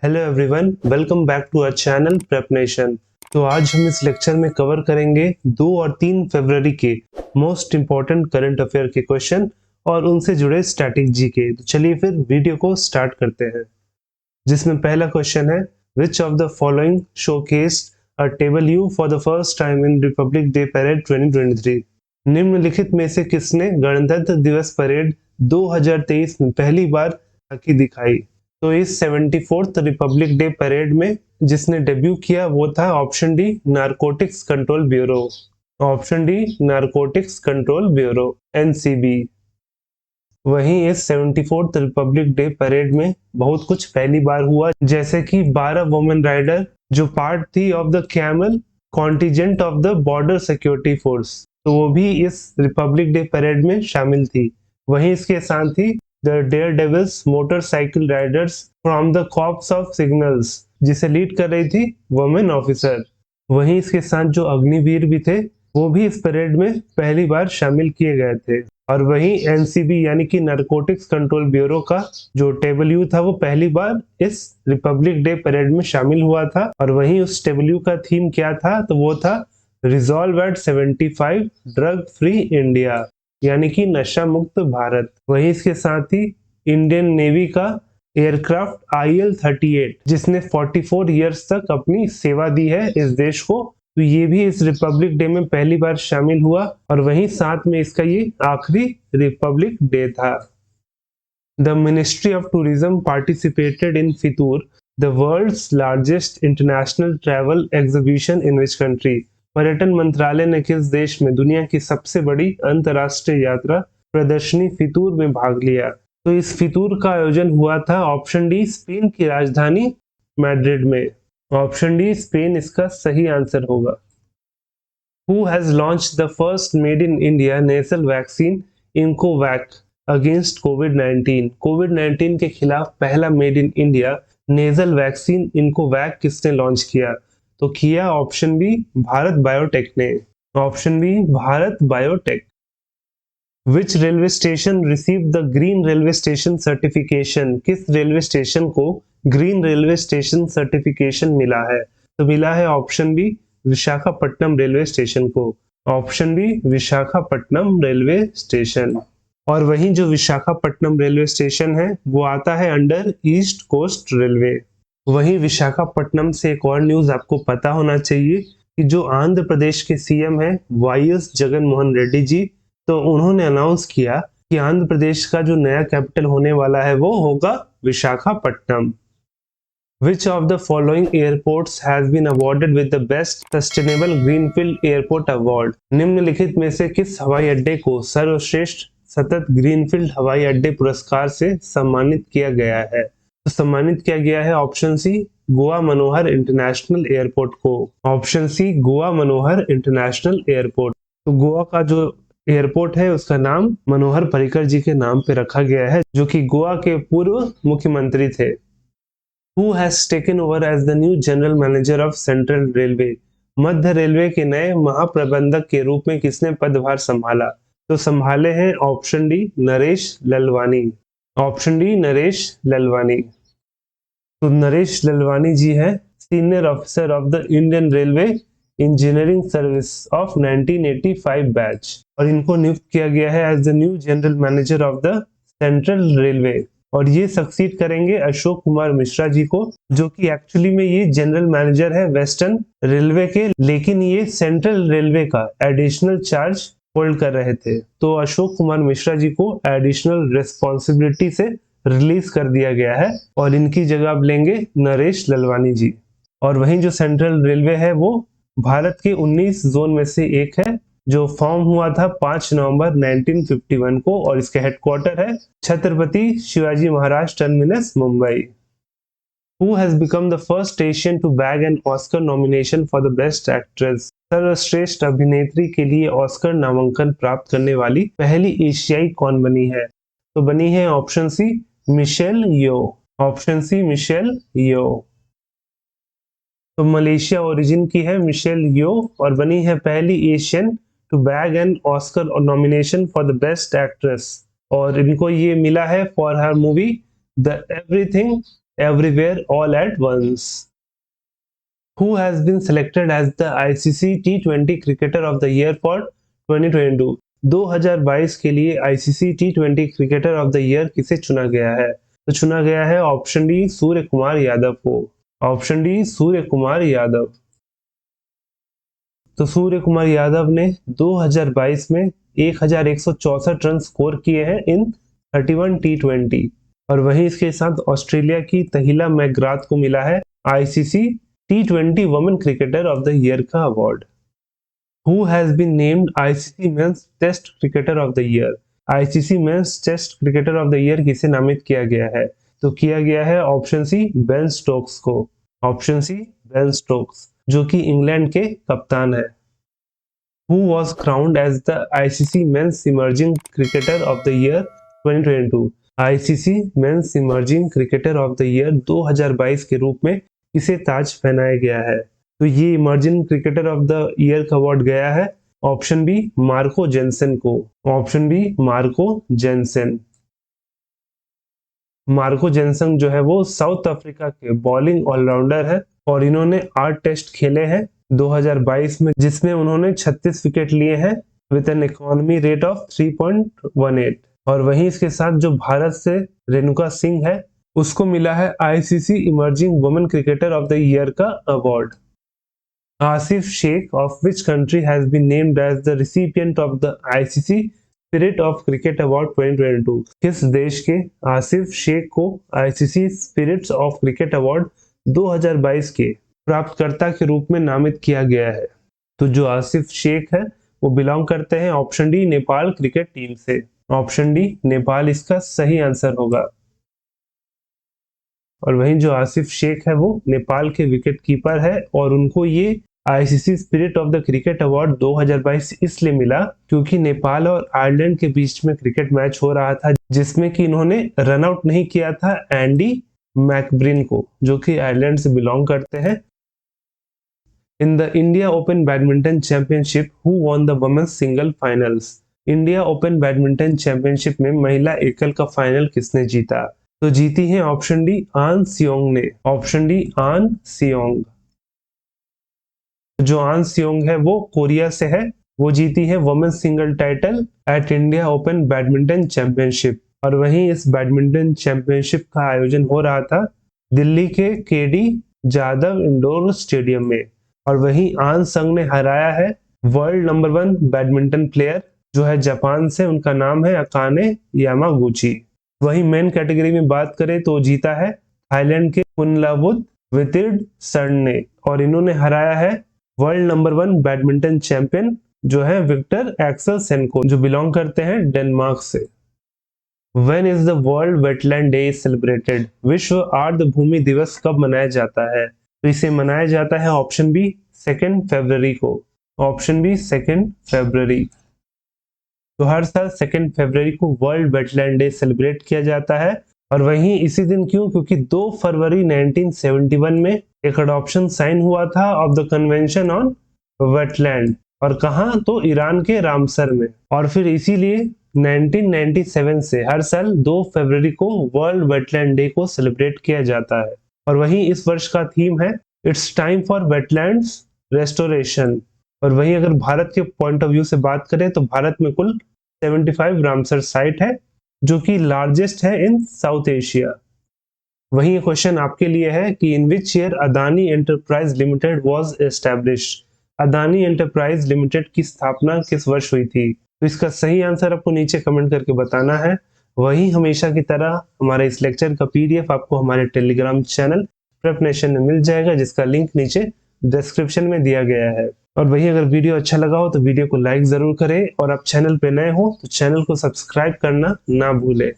Hello everyone, welcome back to our channel prep nation. तो आज हम इस लेक्चर में कवर करेंगे 2 और 3 फरवरी के मोस्ट इम्पॉर्टेंट करंट अफेयर के क्वेश्चन और उनसे जुड़े स्टैटिक जी के। तो चलिए फिर वीडियो को स्टार्ट करते हैं, जिसमें पहला क्वेश्चन है, which of the following showcased a table you for the first time in Republic day parade 2023? निम्नलिखित में से किसने गणतंत्र दिवस परेड 2023 में पहली बार झांकी दिखाई? तो इस 74th रिपब्लिक डे परेड में जिसने डेब्यू किया वो था option D narcotics control bureau. Option D narcotics control bureau NCB. वहीं इस 74th रिपब्लिक डे परेड में बहुत कुछ पहली बार हुआ, जैसे कि 12 वुमेन राइडर जो पार्ट थी of the camel contingent of the border security force, तो वो भी इस रिपब्लिक डे परेड में शामिल थी। वहीं इसके साथ ही the daredevils motorcycle riders from the corps of signals, जिसे लीड कर रही थी वुमेन ऑफिसर। वहीं इसके साथ जो अग्निवीर भी थे वो भी इस परेड में पहली बार शामिल किए गए थे। और वहीं एनसीबी यानी कि नारकोटिक्स कंट्रोल ब्यूरो का जो टेबल यू था वो पहली बार इस रिपब्लिक डे परेड में शामिल हुआ था। और वहीं उस टेबल यू का थीम क्या था? तो वो था resolve at 75 drug free India, यानी कि नशा मुक्त भारत। वहीं इसके साथ ही इंडियन नेवी का एयरक्राफ्ट IL-38 जिसने 44 इयर्स तक अपनी सेवा दी है इस देश को, तो ये भी इस रिपब्लिक डे में पहली बार शामिल हुआ। और वहीं साथ में इसका ये आखिरी रिपब्लिक डे था। The ministry of tourism participated in FITUR, the world's largest international travel exhibition in which country? पर्यटन मंत्रालय ने किस देश में दुनिया की सबसे बड़ी अंतर्राष्ट्रीय यात्रा प्रदर्शनी फितूर में भाग लिया? तो इस फितूर का आयोजन हुआ था ऑप्शन डी स्पेन की राजधानी मैड्रिड में। ऑप्शन डी स्पेन इसका सही आंसर होगा। Who has launched the first made in India nasal vaccine Incovac against COVID-19? कोविड-19 के खिलाफ पहला made in India nasal vaccine Incovacc किसने लॉन्च किया? तो किया ऑप्शन बी भारत बायोटेक ने। Option B Bharat Biotech. Which railway station received the Green Railway Station certification? किस railway station को ग्रीन रेलवे स्टेशन सर्टिफिकेशन मिला है? तो मिला है option B Visakhapatnam railway station को। Option B Visakhapatnam railway station. और वहीं जो विशाखापट्टनम रेलवे स्टेशन है वो आता है अंडर ईस्ट कोस्ट रेलवे। वहीं विशाखापट्टनम से एक और न्यूज आपको पता होना चाहिए कि जो आंध्र प्रदेश के सीएम है वाईएस जगन मोहन रेड्डी जी, तो उन्होंने अनाउंस किया कि आंध्र प्रदेश का जो नया कैपिटल होने वाला है वो होगा Visakhapatnam. Which of the following airports has been awarded with the Best Sustainable Greenfield Airport Award? निम्नलिखित में से किस हवाई अड्डे को सर्वश्रेष्ठ सतत ग्रीनफील्ड हवाई अड्डे पुरस्कार से सम्मानित किया गया है? तो सम्मानित किया गया है ऑप्शन सी गोवा मनोहर इंटरनेशनल एयरपोर्ट को। ऑप्शन सी गोवा मनोहर इंटरनेशनल एयरपोर्ट। तो गोवा का जो एयरपोर्ट है उसका नाम मनोहर पर्रिकर जी के नाम पे रखा गया है, जो कि गोवा के पूर्व मुख्यमंत्री थे। Who has taken over as the new general manager of Central Railway? Madhya railway के नए महाप्रबंधक के रूप में किसने पदभार संभाला? तो संभाले हैं option D Naresh Lalwani. Option D Naresh Lalwani. तो नरेश ललवानी जी है senior officer of the Indian railway engineering service of 1985 batch, और इनको नियुक्त किया गया है as the new general manager of the central railway. और ये सक्सीड करेंगे अशोक कुमार मिश्रा जी को, जो कि एक्चुअली में ये जनरल मैनेजर है वेस्टर्न रेलवे के, लेकिन ये सेंट्रल रेलवे का एडिशनल चार्ज होल्ड कर रहे थे। तो अशोक कुमार मिश्रा जी को एडिशनल रिस्पॉन्सिबिलिटी से रिलीज कर दिया गया है और इनकी जगह अब लेंगे नरेश ललवानी जी। और वहीं जो सेंट्रल रेलवे है वो भारत के 19 जोन में से एक है, जो फॉर्म हुआ था 5 नवंबर 1951 को, और इसका हेडक्वार्टर है Chhatrapati Shivaji Maharaj terminus Mumbai. Who has become the first Asian to bag an Oscar nomination for the Best Actress? सर्वश्रेष्ठ अभिनेत्री के लिए ऑस्कर नामांकन प्राप्त करने वाली पहली एशियाई कौन बनी है? तो बनी है ऑप्शन सी मिशेल यो। ऑप्शन सी मिशेल यो। तो मलेशिया ओरिजिन की है मिशेल यो और बनी है पहली Asian to bag an Oscar nomination for the best actress. और इनको ये मिला है for her movie the everything everywhere all at once. Who has been selected as the ICC T20 Cricketer of the Year for 2022? 2022 के लिए ICC T20 Cricketer of the Year किसे चुना गया है? तो चुना गया है ऑप्शन डी सूर्य कुमार यादव को। Option D Surya Kumar Yadav. तो सूर्य कुमार यादव ने 2022 में 1164 रन स्कोर किए हैं इन 31 T20 और वहीं इसके साथ ऑस्ट्रेलिया की तहिला मैकग्राथ को मिला है ICC T20 women cricketer of the year का award. Who has been named ICC Men's Test Cricketer of the Year? ICC Men's Test Cricketer of the Year किसे नामित किया गया है? तो किया गया है ऑप्शन सी बेन स्टोक्स को। ऑप्शन सी बेन स्टोक्स जो कि इंग्लैंड के कप्तान है। Who was crowned as the ICC Men's Emerging Cricketer of the Year 2022? ICC Men's Emerging Cricketer of the Year 2022 के रूप में इसे ताज पहनाया गया है। तो ये emerging cricketer of the year का अवार्ड गया है ऑप्शन बी मार्को जेनसेन को। Option B Marco Jansen. Marco Jansen जो है वो साउथ अफ्रीका के बॉलिंग ऑलराउंडर है और इन्होंने 8 टेस्ट खेले हैं 2022 में जिसमें उन्होंने 36 विकेट लिए हैं with an economy rate of 3.18 और वहीं इसके साथ जो भारत से रेणुका सिंह है उसको मिला है ICC emerging women cricketer of the year का award. Asif Shaikh of which country has been named as the recipient of the ICC spirit of cricket award 2022? किस देश के आसिफ शेख को ICC spirits of cricket award 2022 के प्राप्तकर्ता के रूप में नामित किया गया है? तो जो आसिफ शेख है वो बिलोंग करते हैं option D Nepal cricket team से। ऑप्शन डी नेपाल इसका सही आंसर होगा। और वहीं जो आसिफ शेख है वो नेपाल के विकेट कीपर है और उनको ये ICC spirit of the cricket award 2022 इसलिए मिला क्योंकि नेपाल और आयरलैंड के बीच में क्रिकेट मैच हो रहा था जिसमें कि इन्होंने रन आउट नहीं किया था एंडी मैकब्रिन को जो कि आयरलैंड से बिलोंग करते हैं। In the India open badminton championship who won the women's single finals? India open badminton championship में महिला एकल का फाइनल किसने जीता? तो जीती है ऑप्शन डी आन सियोंग ने। ऑप्शन डी आन सियोंग। जो आन सियोंग है वो कोरिया से है। वो जीती है women's single title at India open badminton championship और वहीं इस बैडमिंटन चैंपियनशिप का आयोजन हो रहा था दिल्ली के KD जादव इंडोर स्टेडियम में और वहीं आन संग ने हराया है वर्ल्ड नंबर 1 बैडमिंटन प्लेयर जो है जापान से, उनका नाम है अकाने यामागुची। वहीं मेन कैटेगरी में बात करें तो जीता है थाईलैंड के कुनलावुत वितिर्डसर्न ने और इन्होंने हराया है वर्ल्ड नंबर 1 बैडमिंटन चैंपियन जो है विक्टर एक्सेलसेन को जो बिलोंग करते हैं डेनमार्क से। When is the World Wetland Day celebrated? विश्व आर्द्रभूमि दिवस कब मनाया जाता है? तो इसे मनाया जाता है ऑप्शन बी 2 फरवरी को। ऑप्शन बी 2 फरवरी। तो हर साल 2 फरवरी को वर्ल्ड वेटलैंड डे सेलिब्रेट किया जाता है और वहीं इसी दिन क्यों? क्योंकि 2 फरवरी 1971 में एक अडॉप्शन साइन हुआ था of the convention on wetland और कहाँ? तो ईरान के रामसर में और फिर इसीलिए 1997 से हर साल 2 फरवरी को वर्ल्ड वेटलैंड डे को सेलिब्रेट किया जाता है और वहीं इस वर्ष का थीम है it's time for wetlands restoration. और वहीं अगर भारत के पॉइंट ऑफ व्यू से बात करें तो भारत में कुल 75 रामसर साइट है जो कि लार्जेस्ट है इन साउथ एशिया। वहीं क्वेश्चन आपके लिए है कि in which year Adani enterprise limited was established? Adani enterprise limited की स्थापना किस वर्ष हुई थी? तो इसका सही आंसर आपको नीचे कमेंट करके बताना है। वहीं हमेशा की तरह हमारे इस लेक्चर का PDF आपको हमारे टेलीग्राम चैनल प्रेपनेशन में मिल जाएगा जिसका लिंक नीचे डिस्क्रिप्शन में दिया गया है। और वहीं अगर वीडियो अच्छा लगा हो तो वीडियो को लाइक जरूर करें और आप चैनल पे नए हो तो चैनल को सब्सक्राइब करना ना भूलें।